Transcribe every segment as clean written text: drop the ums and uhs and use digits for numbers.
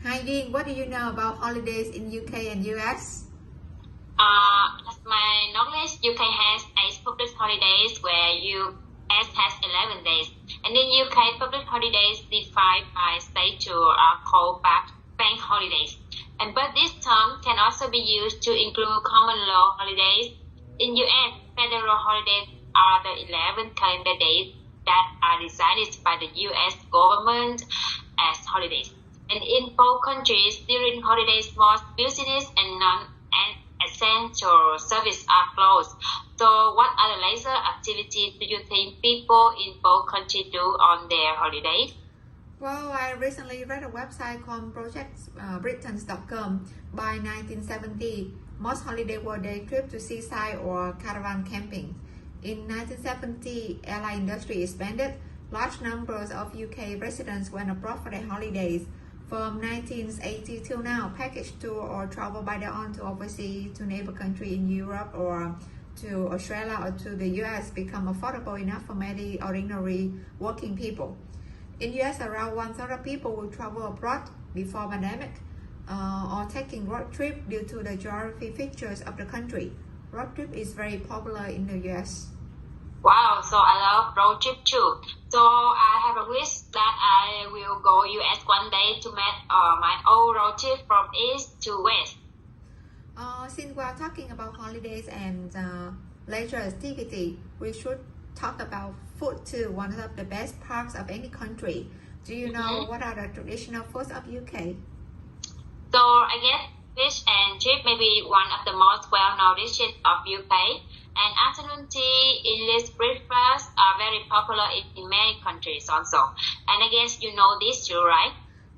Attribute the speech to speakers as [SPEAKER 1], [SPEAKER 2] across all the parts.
[SPEAKER 1] Hi Ying, what do you know about holidays in UK and US?
[SPEAKER 2] As my knowledge, UK has 8 public holidays where US has 11 days. And in UK, public holidays defined by statute are called bank holidays. But this term can also be used to include common law holidays. In US, federal holidays are the 11 calendar days that are decided by the US government as holidays. And in both countries, during holidays, most business and non-essential services are closed. So what other leisure activities do you think people in both countries do on their holidays?
[SPEAKER 1] Well, I recently read a website called projectbritons.com. By 1970, most holidays were day trip to seaside or caravan camping. In 1970, airline industry expanded. Large numbers of UK residents went abroad for their holidays. From 1980 till now, package tour or travel by their own to overseas to neighbor country in Europe or to Australia or to the US become affordable enough for many ordinary working people. In US, around 1/3 of people will travel abroad before pandemic or taking road trip due to the geography features of the country. Road trip is very popular in the US.
[SPEAKER 2] Wow, so I love road trip too. So I have a wish that I will go US one day to make my own road trip from east to west.
[SPEAKER 1] Since we are talking about holidays and leisure activity, we should talk about food too, one of the best parts of any country. Do you know what are the traditional foods of UK?
[SPEAKER 2] So I guess fish and chip may be one of the most well-known dishes of UK. And afternoon tea, English breakfast are very popular in many countries also. And I guess you know this too, right?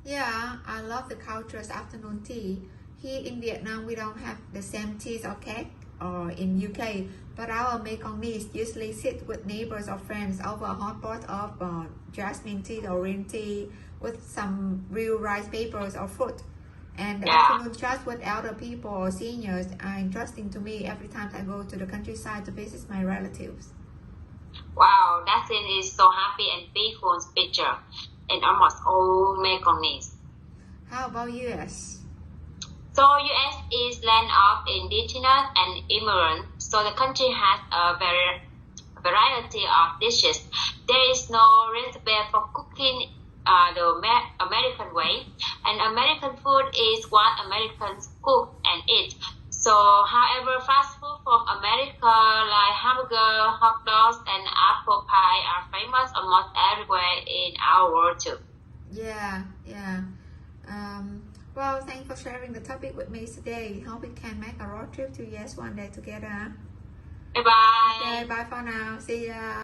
[SPEAKER 1] Yeah, I love the culture's afternoon tea. Here in Vietnam, we don't have the same teas or cake or in UK, but our Mekongese usually sit with neighbors or friends over a hot pot of jasmine tea or green tea with some real rice papers or fruit. And the afternoon chats with elder people or seniors are interesting to me every time I go to the countryside to visit my relatives.
[SPEAKER 2] Wow, that scene is so happy and peaceful picture in almost all Mekongese.
[SPEAKER 1] How about US?
[SPEAKER 2] So US is land of indigenous and immigrants, so the country has a variety of dishes. There is no recipe for cooking the American way, and American food is what Americans cook and eat. So, however, fast food from America like hamburger, hot dogs, and apple pie are famous almost everywhere in our world too.
[SPEAKER 1] Yeah. Well, thanks for sharing the topic with me today. Hope we can make a road trip to US one day together.
[SPEAKER 2] Bye bye.
[SPEAKER 1] Okay, bye for now. See ya.